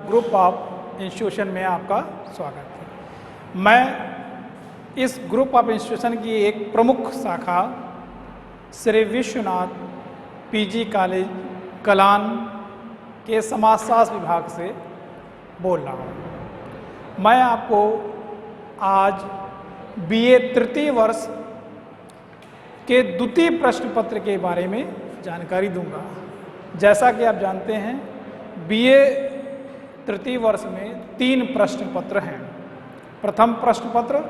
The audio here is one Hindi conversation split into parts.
ग्रुप ऑफ इंस्टीट्यूशन में आपका स्वागत है। मैं इस ग्रुप ऑफ इंस्टीट्यूशन की एक प्रमुख शाखा श्री विश्वनाथ पीजी कॉलेज कलान के समाजशास्त्र विभाग से बोल रहा हूँ। मैं आपको आज बीए तृतीय वर्ष के द्वितीय प्रश्न पत्र के बारे में जानकारी दूंगा। जैसा कि आप जानते हैं, बीए तृतीय वर्ष में 3 प्रश्न पत्र हैं। प्रथम प्रश्न पत्र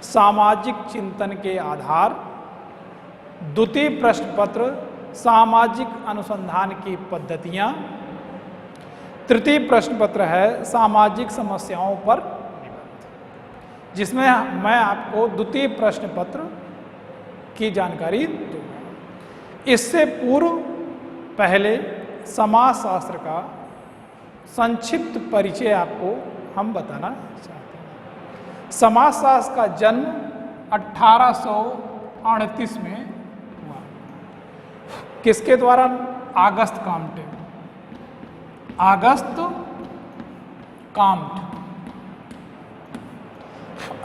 सामाजिक चिंतन के आधार, द्वितीय प्रश्न पत्र सामाजिक अनुसंधान की पद्धतियाँ, तृतीय प्रश्न पत्र है सामाजिक समस्याओं पर निबंध, जिसमें मैं आपको द्वितीय प्रश्न पत्र की जानकारी दूंगा। इससे पूर्व पहले समाजशास्त्र का संक्षिप्त परिचय आपको हम बताना चाहते हैं। समाजशास्त्र का जन्म 1838 में हुआ। किसके द्वारा? August Comte.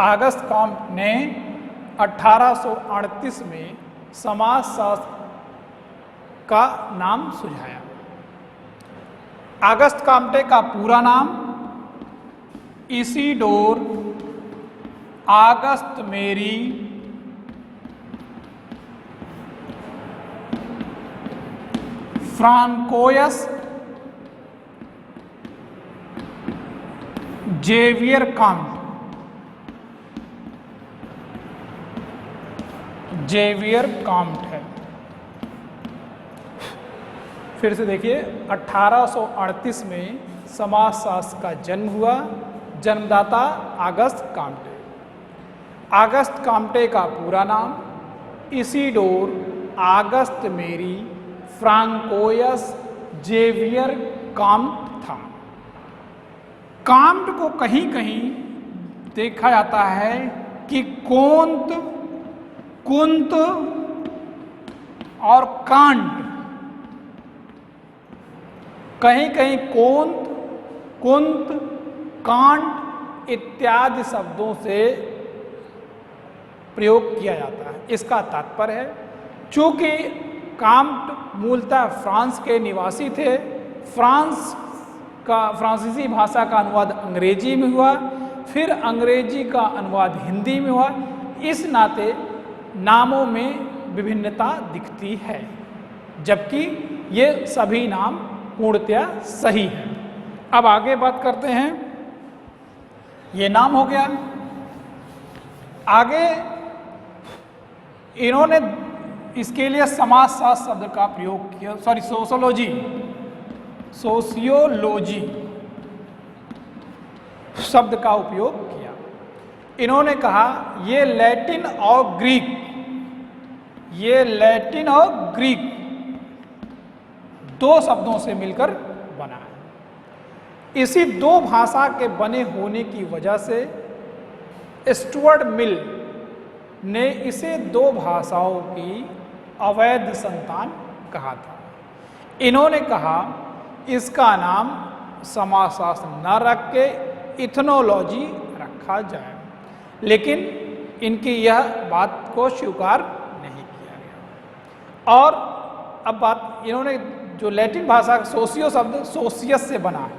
ऑगस्ट काम्ट ने 1838 में समाजशास्त्र का नाम सुझाया। ऑगस्ट काम्टे का पूरा नाम इसीडोर ऑगस्ट मेरी फ्रांकोयस जेवियर काम्ट है। फिर से देखिए, 1838 में समाजशास्त्र का जन्म हुआ। जन्मदाता ऑगस्ट काम्टे। ऑगस्ट काम्टे का पूरा नाम इसीडोर ऑगस्ट मेरी फ्रांकोयस जेवियर काम्ट था। काम्ट को कहीं कहीं देखा जाता है कि कुंत और कांट, कहीं कहीं कुंत कांट इत्यादि शब्दों से प्रयोग किया जाता है। इसका तात्पर्य है, चूंकि काम्ट मूलतः फ्रांस के निवासी थे, फ्रांसीसी भाषा का अनुवाद अंग्रेजी में हुआ, फिर अंग्रेजी का अनुवाद हिंदी में हुआ। इस नाते नामों में विभिन्नता दिखती है, जबकि ये सभी नाम पूर्णतया सही हैं। अब आगे बात करते हैं। ये नाम हो गया। आगे इन्होंने इसके लिए समाजशास्त्र शब्द का प्रयोग किया, सोशियोलॉजी शब्द का उपयोग किया। इन्होंने कहा ये लैटिन और ग्रीक 2 शब्दों से मिलकर बना है। इसी 2 भाषा के बने होने की वजह से स्टुअर्ट मिल ने इसे 2 भाषाओं की अवैध संतान कहा था। इन्होंने कहा इसका नाम समाजशास्त्र न रख के इथनोलॉजी रखा जाए, लेकिन इनकी यह बात को स्वीकार नहीं किया गया। और अब बात, इन्होंने जो लैटिन भाषा सोशियो शब्द सोशियस से बना है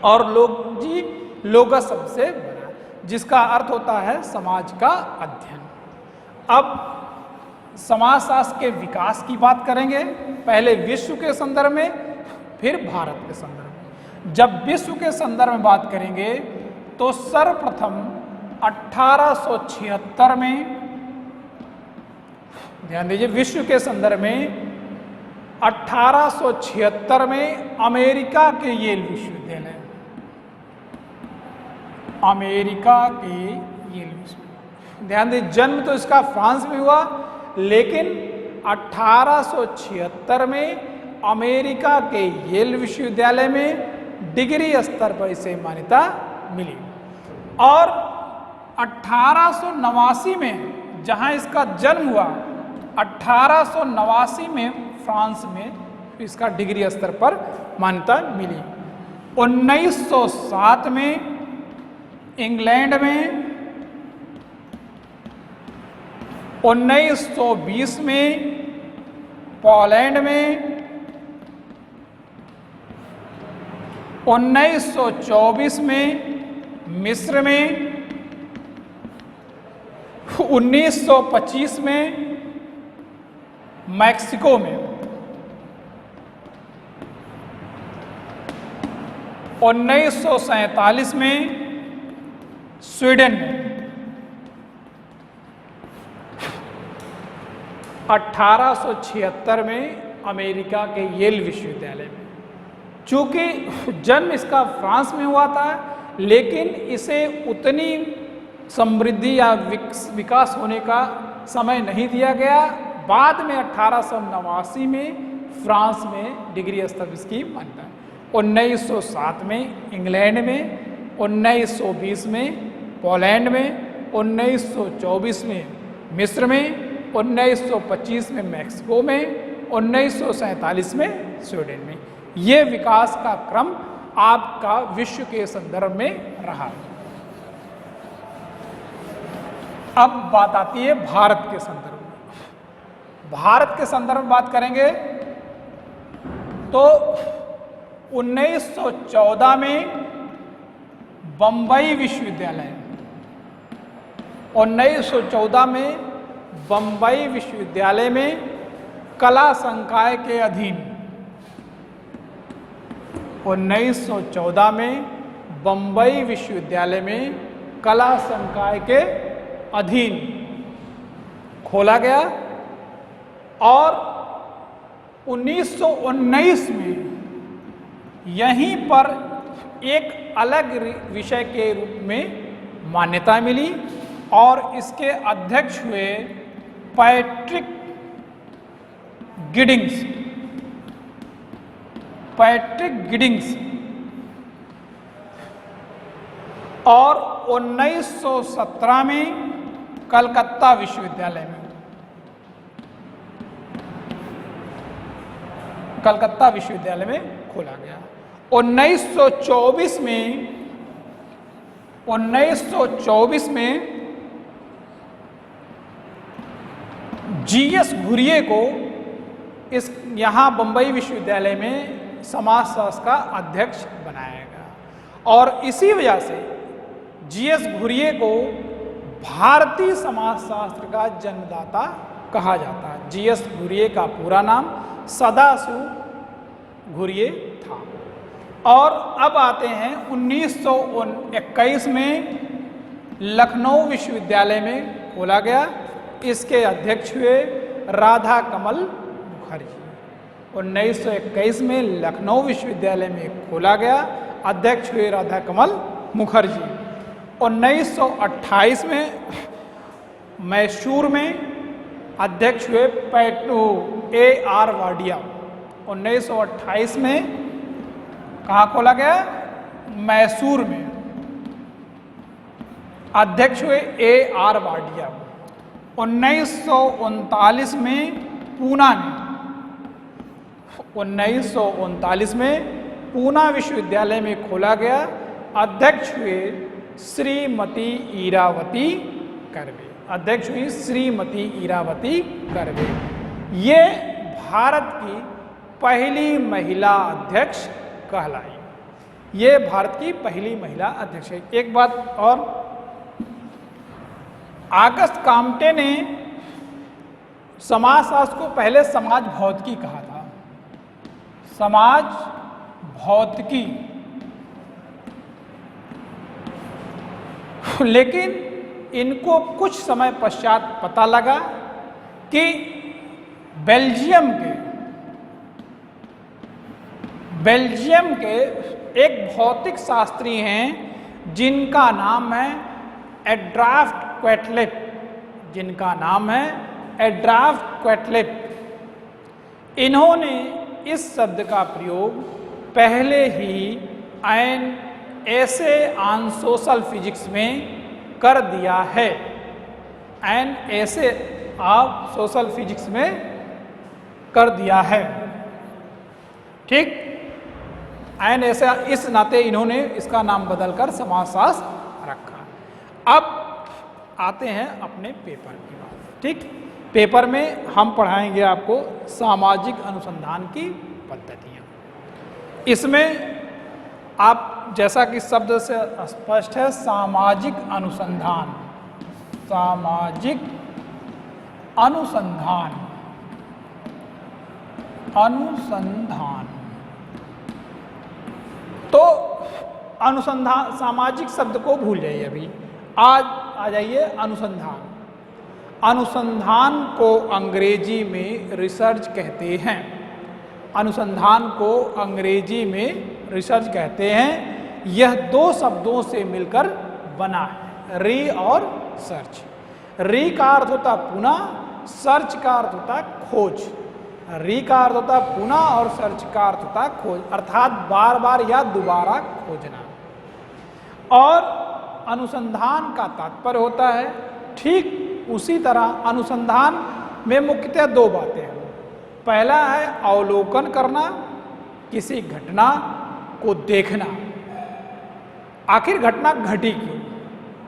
और लोगस शब्द से बना है, जिसका अर्थ होता है समाज का अध्ययन। अब समाजशास्त्र के विकास की बात करेंगे, पहले विश्व के संदर्भ में, फिर भारत के संदर्भ में। जब विश्व के संदर्भ में बात करेंगे तो सर्वप्रथम 1876 में, ध्यान दीजिए, विश्व के संदर्भ में 1876 में अमेरिका के येल विश्वविद्यालय, ध्यान दीजिए, जन्म तो इसका फ्रांस में हुआ, लेकिन 1876 में अमेरिका के येल विश्वविद्यालय में डिग्री स्तर पर इसे मान्यता मिली। और 1889 में जहां इसका जन्म हुआ, 1889 में फ्रांस में इसका डिग्री स्तर पर मान्यता मिली। 1907 में इंग्लैंड में, 1920 में पोलैंड में, 1924 में मिस्र में, 1925 में मैक्सिको में, 1947 में स्वीडन में, 1876 में अमेरिका के येल विश्वविद्यालय में। चूंकि जन्म इसका फ्रांस में हुआ था, लेकिन इसे उतनी समृद्धि या विकास होने का समय नहीं दिया गया। बाद में 1889 में फ्रांस में डिग्री स्तर इसकी मान्यता है। 1907 में इंग्लैंड में, 1920 में पोलैंड में, 1924 में मिस्र में, 1925 में मैक्सिको में, 1947 में स्वीडन में। ये विकास का क्रम आपका विश्व के संदर्भ में रहा। अब बात आती है भारत के संदर्भ में। भारत के संदर्भ में बात करेंगे तो 1914 में बंबई विश्वविद्यालय, 1914 में बंबई विश्वविद्यालय में कला संकाय के अधीन, 1914 में बंबई विश्वविद्यालय में कला संकाय के अधीन खोला गया और 1919 में यहीं पर एक अलग विषय के रूप में मान्यता मिली और इसके अध्यक्ष हुए पैट्रिक गिडिंग्स। और 1917 में कलकत्ता विश्वविद्यालय में, कलकत्ता विश्वविद्यालय में खोला गया। 1924 में जीएस घुरिये को इस यहाँ बंबई विश्वविद्यालय में समाजशास्त्र का अध्यक्ष बनाया गया और इसी वजह से जीएस घुरिये को भारतीय समाजशास्त्र का जन्मदाता कहा जाता है। जीएस घुरिये का पूरा नाम सदाशिव घुरिये था। और अब आते हैं 1921 में लखनऊ विश्वविद्यालय में खोला गया। इसके अध्यक्ष हुए राधा कमल मुखर्जी। 1921 में लखनऊ विश्वविद्यालय में खोला गया, अध्यक्ष हुए राधा कमल मुखर्जी। 1928 में मैसूर में अध्यक्ष हुए A.R. वाडिया। 1928 में कहाँ खोला गया? मैसूर में, अध्यक्ष हुए A.R. वाडिया। 1939 में पूना में, 1939 में पूना विश्वविद्यालय में खोला गया, अध्यक्ष हुए श्रीमती इरावती कर्वे। अध्यक्ष हुई श्रीमती इरावती कर्वे। ये भारत की पहली महिला अध्यक्ष कहलाई। ये भारत की पहली महिला अध्यक्ष है। एक बात और, ऑगस्ट काम्टे ने समाजशास्त्र को पहले समाज भौतिकी कहा था। समाज भौतिकी, लेकिन इनको कुछ समय पश्चात पता लगा कि बेल्जियम के एक भौतिक शास्त्री हैं जिनका नाम है एड्राफ्ट क्वेटलेट, जिनका नाम है एड्राफ्ट क्वेटलेट। इन्होंने इस शब्द का प्रयोग पहले ही एन ऐसे ऑन सोशल फिजिक्स में कर दिया है। एन ऐसे ऑफ सोशल फिजिक्स में कर दिया है। ठीक। एंड ऐसा इस नाते इन्होंने इसका नाम बदलकर समाजशास्त्र रखा। अब आते हैं अपने पेपर की बात। ठीक, पेपर में हम पढ़ाएंगे आपको सामाजिक अनुसंधान की पद्धतियाँ। इसमें आप जैसा कि शब्द से स्पष्ट है, सामाजिक अनुसंधान, सामाजिक अनुसंधान, अनुसंधान। तो अनुसंधान, सामाजिक शब्द को भूल जाइए अभी, आज आ जाइए अनुसंधान। अनुसंधान को अंग्रेजी में रिसर्च कहते हैं। अनुसंधान को अंग्रेजी में रिसर्च कहते हैं। यह दो शब्दों से मिलकर बना है, री और सर्च। री का अर्थ होता पुनः, सर्च का अर्थ होता खोज। री का अर्थ होता पुनः और सर्च का अर्थ होता खोज, अर्थात बार बार या दोबारा खोजना। और अनुसंधान का तात्पर्य होता है, ठीक उसी तरह अनुसंधान में मुख्यतः दो बातें हैं। पहला है अवलोकन करना, किसी घटना को देखना, आखिर घटना घटी क्यों,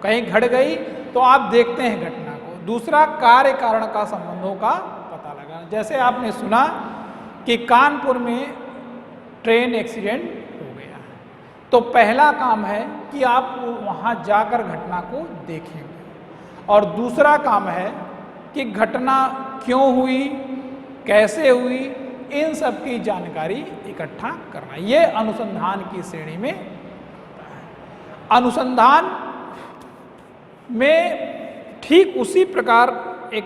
कहीं घट गई तो आप देखते हैं घटना को। दूसरा कार्य कारण का संबंधों का पता लगाना। जैसे आपने सुना कि कानपुर में ट्रेन एक्सीडेंट हो गया, तो पहला काम है कि आप वहाँ जाकर घटना को देखेंगे, और दूसरा काम है कि घटना क्यों हुई, कैसे हुई, इन सब की जानकारी इकट्ठा करना। ये अनुसंधान की श्रेणी में आता है। अनुसंधान में ठीक उसी प्रकार एक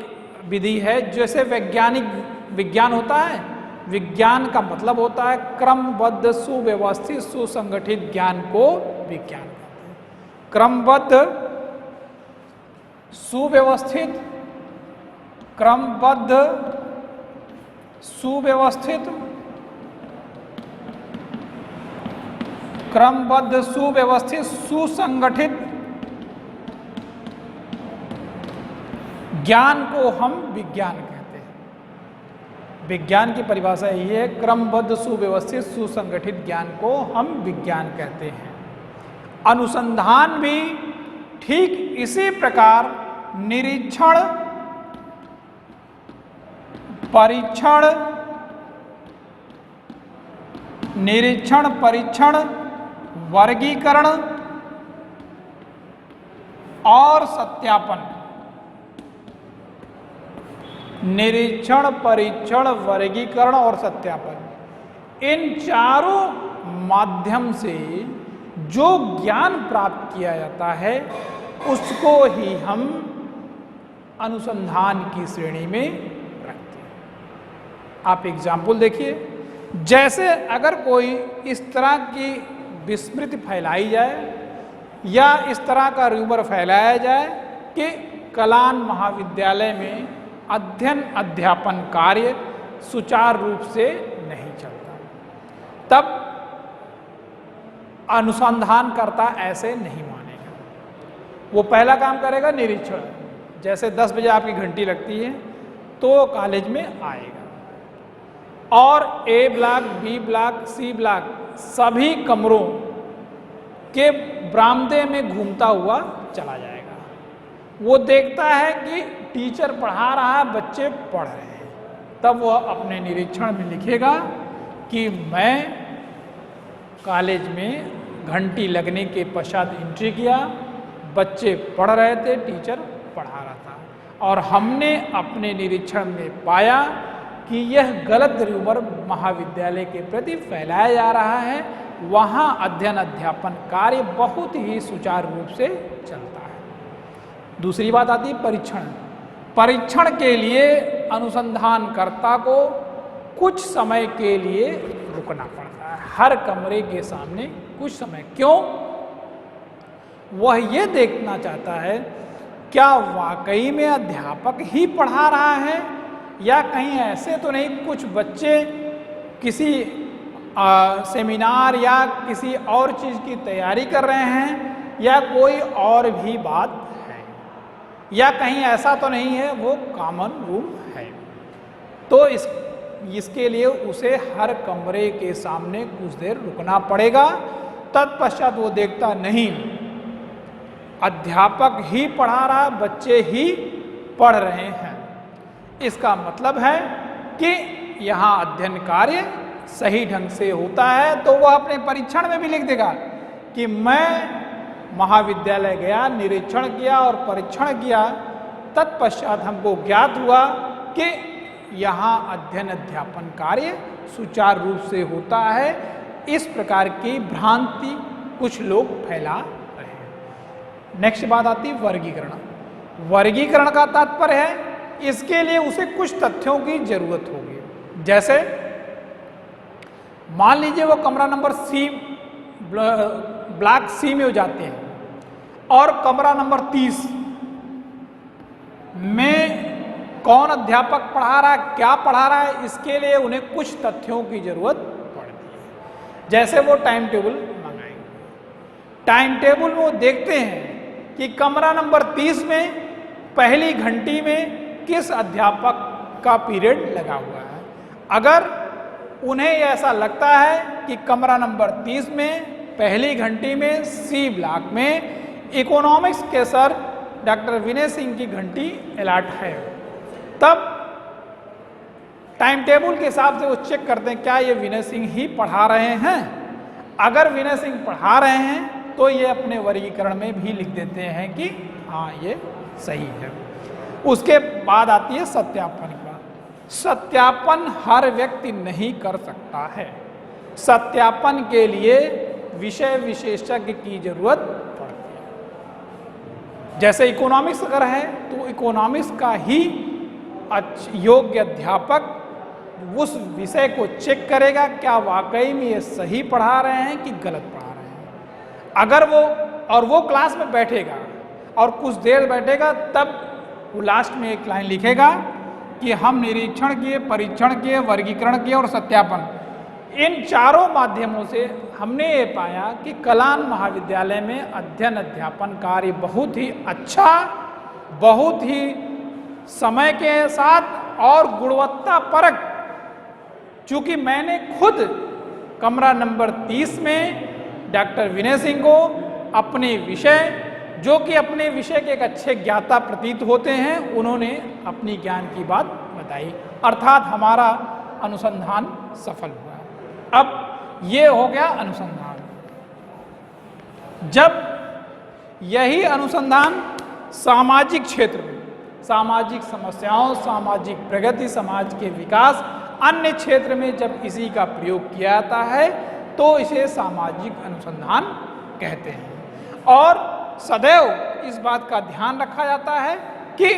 विधि है जैसे वैज्ञानिक विज्ञान होता है। विज्ञान का मतलब होता है क्रमबद्ध, सुव्यवस्थित, सुसंगठित ज्ञान को विज्ञान कहते हैं। क्रमबद्ध, सुव्यवस्थित, क्रमबद्ध, सुव्यवस्थित, क्रमबद्ध, सुव्यवस्थित, सुसंगठित ज्ञान को हम विज्ञान कहते हैं। विज्ञान की परिभाषा यही है, क्रमबद्ध, सुव्यवस्थित, सुसंगठित ज्ञान को हम विज्ञान कहते हैं। अनुसंधान भी ठीक इसी प्रकार निरीक्षण, परीक्षण, निरीक्षण, परीक्षण, वर्गीकरण और सत्यापन, निरीक्षण, परीक्षण, वर्गीकरण और सत्यापन, इन चारों माध्यम से जो ज्ञान प्राप्त किया जाता है उसको ही हम अनुसंधान की श्रेणी में रखते हैं। आप एग्जाम्पल देखिए, जैसे अगर कोई इस तरह की विस्मृति फैलाई जाए या इस तरह का रूमर फैलाया जाए कि कलान महाविद्यालय में अध्ययन अध्यापन कार्य सुचारू रूप से नहीं चलता, तब अनुसंधानकर्ता ऐसे नहीं मानेगा। वो पहला काम करेगा निरीक्षण। जैसे 10 बजे आपकी घंटी लगती है तो कॉलेज में आएगा और A block, B block, C block सभी कमरों के बरामदे में घूमता हुआ चला जाएगा। वो देखता है कि टीचर पढ़ा रहा है, बच्चे पढ़ रहे हैं, तब वह अपने निरीक्षण में लिखेगा कि मैं कॉलेज में घंटी लगने के पश्चात एंट्री किया, बच्चे पढ़ रहे थे, टीचर पढ़ा रहा था और हमने अपने निरीक्षण में पाया कि यह गलत रूमर महाविद्यालय के प्रति फैलाया जा रहा है। वहाँ अध्ययन अध्यापन कार्य बहुत ही सुचारू रूप से चलता है। दूसरी बात आती है परीक्षण। परीक्षण के लिए अनुसंधानकर्ता को कुछ समय के लिए रुकना पड़ता है, हर कमरे के सामने कुछ समय। क्यों? वह ये देखना चाहता है क्या वाकई में अध्यापक ही पढ़ा रहा है या कहीं ऐसे तो नहीं कुछ बच्चे किसी सेमिनार या किसी और चीज़ की तैयारी कर रहे हैं या कोई और भी बात है, या कहीं ऐसा तो नहीं है वो कॉमन रूम है। तो इस इसके लिए उसे हर कमरे के सामने कुछ देर रुकना पड़ेगा। तत्पश्चात वो देखता नहीं, अध्यापक ही पढ़ा रहा, बच्चे ही पढ़ रहे हैं। इसका मतलब है कि यहाँ अध्ययन कार्य सही ढंग से होता है, तो वह अपने परीक्षण में भी लिख देगा कि मैं महाविद्यालय गया, निरीक्षण किया और परीक्षण किया, तत्पश्चात हमको ज्ञात हुआ कि यहाँ अध्ययन अध्यापन कार्य सुचारू रूप से होता है। इस प्रकार की भ्रांति कुछ लोग फैला रहे हैं। नेक्स्ट बात आती है वर्गीकरण। वर्गीकरण का तात्पर्य है इसके लिए उसे कुछ तथ्यों की जरूरत होगी। जैसे मान लीजिए वो कमरा नंबर सी, ब्लॉक सी में हो जाते हैं और कमरा नंबर 30 में कौन अध्यापक पढ़ा रहा है, क्या पढ़ा रहा है, इसके लिए उन्हें कुछ तथ्यों की जरूरत पड़ती है। जैसे वो टाइम टेबल मंगाएंगे, टाइम टेबल में वो देखते हैं कि कमरा नंबर 30 में पहली घंटी में किस अध्यापक का पीरियड लगा हुआ है। अगर उन्हें ऐसा लगता है कि कमरा नंबर 30 में पहली घंटी में सी ब्लॉक में इकोनॉमिक्स के सर डॉक्टर विनय सिंह की घंटी अलॉट है, तब टाइम टेबल के हिसाब से वो चेक करते हैं क्या ये विनय सिंह ही पढ़ा रहे हैं। अगर विनय सिंह पढ़ा रहे हैं तो ये अपने वर्गीकरण में भी लिख देते हैं कि हाँ ये सही है। उसके बाद आती है सत्यापन की बात। सत्यापन हर व्यक्ति नहीं कर सकता है। सत्यापन के लिए विषय विशेषज्ञ की जरूरत पड़ती है। जैसे इकोनॉमिक्स अगर है तो इकोनॉमिक्स का ही योग्य अध्यापक उस विषय को चेक करेगा क्या वाकई में ये सही पढ़ा रहे हैं कि गलत पढ़ा रहे हैं। अगर वो क्लास में बैठेगा और कुछ देर बैठेगा, तब वो लास्ट में एक लाइन लिखेगा कि हम निरीक्षण किए, परीक्षण किए, वर्गीकरण किए और सत्यापन, इन चारों माध्यमों से हमने ये पाया कि कलान महाविद्यालय में अध्ययन अध्यापन कार्य बहुत ही अच्छा, बहुत ही समय के साथ और गुणवत्ता परक। चूंकि मैंने खुद कमरा नंबर 30 में डॉक्टर विनय सिंह को अपने विषय, जो कि अपने विषय के एक अच्छे ज्ञाता प्रतीत होते हैं, उन्होंने अपनी ज्ञान की बात बताई, अर्थात हमारा अनुसंधान सफल हुआ। अब ये हो गया अनुसंधान। जब यही अनुसंधान सामाजिक क्षेत्र में सामाजिक समस्याओं, सामाजिक प्रगति, समाज के विकास, अन्य क्षेत्र में जब इसी का प्रयोग किया जाता है तो इसे सामाजिक अनुसंधान कहते हैं। और सदैव इस बात का ध्यान रखा जाता है कि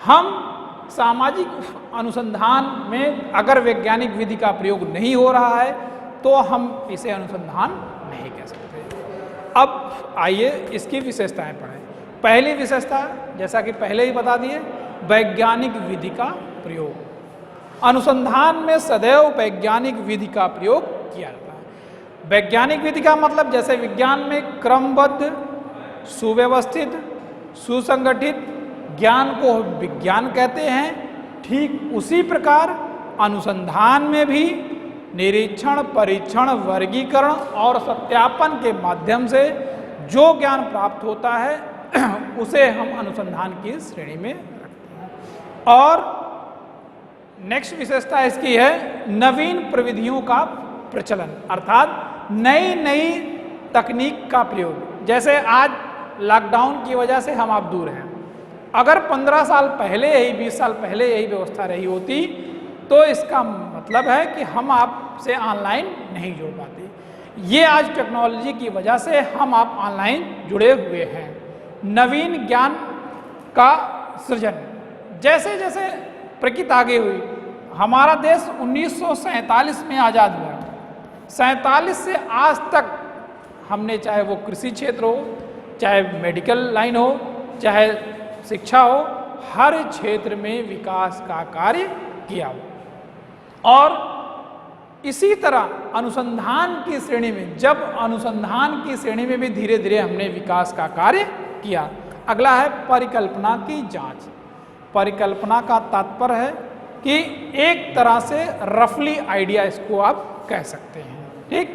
हम सामाजिक अनुसंधान में अगर वैज्ञानिक विधि का प्रयोग नहीं हो रहा है तो हम इसे अनुसंधान नहीं कह सकते। अब आइए इसकी विशेषताएं पढ़ें। पहली विशेषता, जैसा कि पहले ही बता दिए, वैज्ञानिक विधि का प्रयोग। अनुसंधान में सदैव वैज्ञानिक विधि का प्रयोग किया जाता है। वैज्ञानिक विधि का मतलब जैसे विज्ञान में क्रमबद्ध, सुव्यवस्थित, सुसंगठित ज्ञान को विज्ञान कहते हैं, ठीक उसी प्रकार अनुसंधान में भी निरीक्षण, परीक्षण, वर्गीकरण और सत्यापन के माध्यम से जो ज्ञान प्राप्त होता है उसे हम अनुसंधान की श्रेणी में रखते हैं। और नेक्स्ट विशेषता इसकी है नवीन प्रविधियों का प्रचलन, अर्थात नई नई तकनीक का प्रयोग। जैसे आज लॉकडाउन की वजह से हम आप दूर हैं, अगर 15 साल पहले यही, 20 साल पहले यही व्यवस्था रही होती तो इसका मतलब है कि हम आपसे ऑनलाइन नहीं जुड़ पाते। ये आज टेक्नोलॉजी की वजह से हम आप ऑनलाइन जुड़े हुए हैं। नवीन ज्ञान का सृजन, जैसे जैसे प्रकृति आगे हुई, हमारा देश 1947 में आज़ाद हुआ। 47 से आज तक हमने, चाहे वो कृषि क्षेत्र हो, चाहे मेडिकल लाइन हो, चाहे शिक्षा हो, हर क्षेत्र में विकास का कार्य किया हो। और इसी तरह अनुसंधान की श्रेणी में, जब अनुसंधान की श्रेणी में भी धीरे धीरे हमने विकास का कार्य किया। अगला है परिकल्पना की जांच। परिकल्पना का तात्पर्य है कि एक तरह से रफली आइडिया इसको आप कह सकते हैं। ठीक,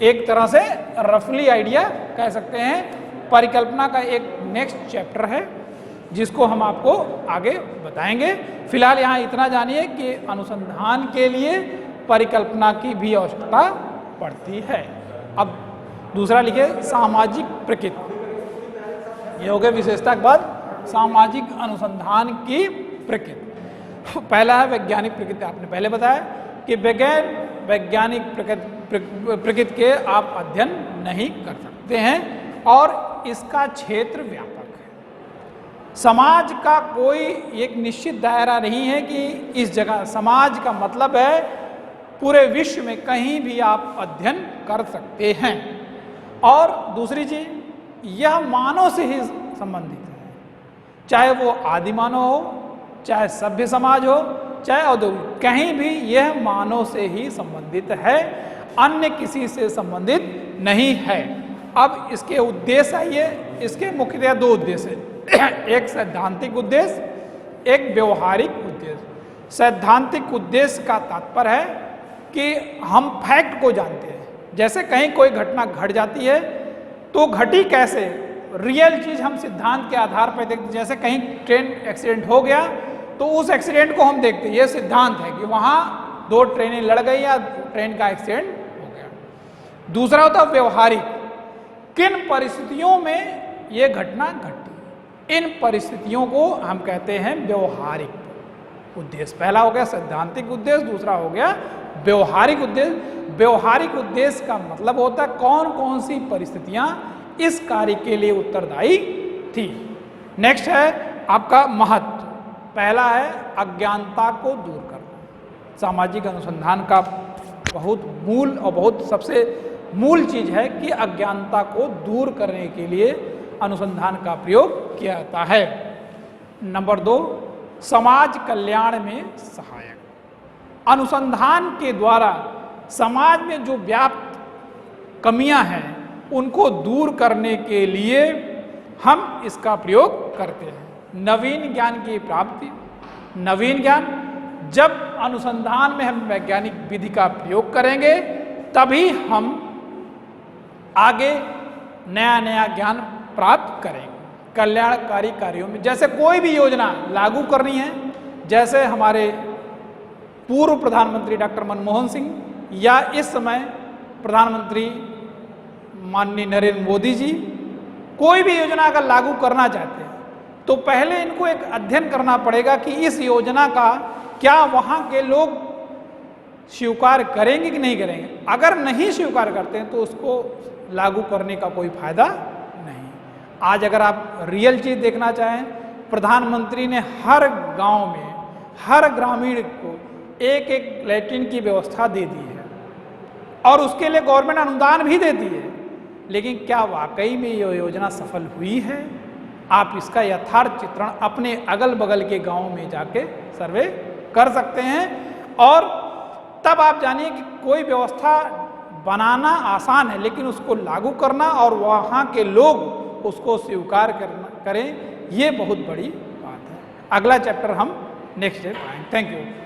एक तरह से रफली आइडिया कह सकते हैं। परिकल्पना का एक नेक्स्ट चैप्टर है जिसको हम आपको आगे बताएंगे। फिलहाल यहाँ इतना जानिए कि अनुसंधान के लिए परिकल्पना की भी आवश्यकता पड़ती है। अब दूसरा लिखिए सामाजिक प्रकृति। ये हो गया विशेषता के बाद सामाजिक अनुसंधान की प्रकृति। पहला है वैज्ञानिक प्रकृति। आपने पहले बताया कि बगैर वैज्ञानिक प्रकृति के आप अध्ययन नहीं कर सकते हैं और इसका क्षेत्र व्यापक है। समाज का कोई एक निश्चित दायरा नहीं है कि इस जगह, समाज का मतलब है पूरे विश्व में कहीं भी आप अध्ययन कर सकते हैं। और दूसरी चीज, यह मानव से ही संबंधित है, चाहे वो आदि मानव हो, चाहे सभ्य समाज हो, चाहे औद्योगिक, कहीं भी यह मानव से ही संबंधित है, अन्य किसी से संबंधित नहीं है। अब इसके उद्देश्य आइए, इसके मुख्यतः दो उद्देश्य हैं, एक सैद्धांतिक उद्देश्य, एक व्यवहारिक उद्देश्य। सैद्धांतिक उद्देश्य का तात्पर्य है कि हम फैक्ट को जानते हैं, जैसे कहीं कोई घटना घट जाती है तो घटी कैसे, रियल चीज हम सिद्धांत के आधार पर देखते हैं। जैसे कहीं ट्रेन एक्सीडेंट हो गया तो उस एक्सीडेंट को हम देखते हैं, ये सिद्धांत है कि वहां दो ट्रेनें लड़ गई या ट्रेन का एक्सीडेंट हो गया। दूसरा होता है व्यवहारिक, किन परिस्थितियों में ये घटना घटी, इन परिस्थितियों को हम कहते हैं व्यवहारिक उद्देश्य। पहला हो गया सैद्धांतिक उद्देश्य, दूसरा हो गया व्यवहारिक उद्देश्य। व्यवहारिक उद्देश्य का मतलब होता है कौन कौन सी परिस्थितियां इस कार्य के लिए उत्तरदायी थी। नेक्स्ट है आपका महत्व। पहला है अज्ञानता को दूर करना। सामाजिक अनुसंधान का बहुत मूल और बहुत सबसे मूल चीज है कि अज्ञानता को दूर करने के लिए अनुसंधान का प्रयोग किया जाता है। नंबर 2, समाज कल्याण में सहायक। अनुसंधान के द्वारा समाज में जो व्याप्त कमियां हैं उनको दूर करने के लिए हम इसका प्रयोग करते हैं। नवीन ज्ञान की प्राप्ति। नवीन ज्ञान, जब अनुसंधान में हम वैज्ञानिक विधि का प्रयोग करेंगे तभी हम आगे नया नया ज्ञान प्राप्त करेंगे। कल्याणकारी कार्यों में जैसे कोई भी योजना लागू करनी है, जैसे हमारे पूर्व प्रधानमंत्री डॉक्टर मनमोहन सिंह या इस समय प्रधानमंत्री माननीय नरेंद्र मोदी जी कोई भी योजना अगर लागू करना चाहते हैं तो पहले इनको एक अध्ययन करना पड़ेगा कि इस योजना का क्या वहाँ के लोग स्वीकार करेंगे कि नहीं करेंगे। अगर नहीं स्वीकार करते हैं तो उसको लागू करने का कोई फायदा नहीं। आज अगर आप रियल चीज देखना चाहें, प्रधानमंत्री ने हर गांव में, हर ग्रामीण को एक एक लैट्रिन की व्यवस्था दे दी है और उसके लिए गवर्नमेंट अनुदान भी देती है, लेकिन क्या वाकई में ये योजना सफल हुई है? आप इसका यथार्थ चित्रण अपने अगल बगल के गांव में जाके सर्वे कर सकते हैं और तब आप जानिए कि कोई व्यवस्था बनाना आसान है, लेकिन उसको लागू करना और वहाँ के लोग उसको स्वीकार करें, ये बहुत बड़ी बात है। अगला चैप्टर हम नेक्स्ट डे पढ़ाएंगे। Thank you.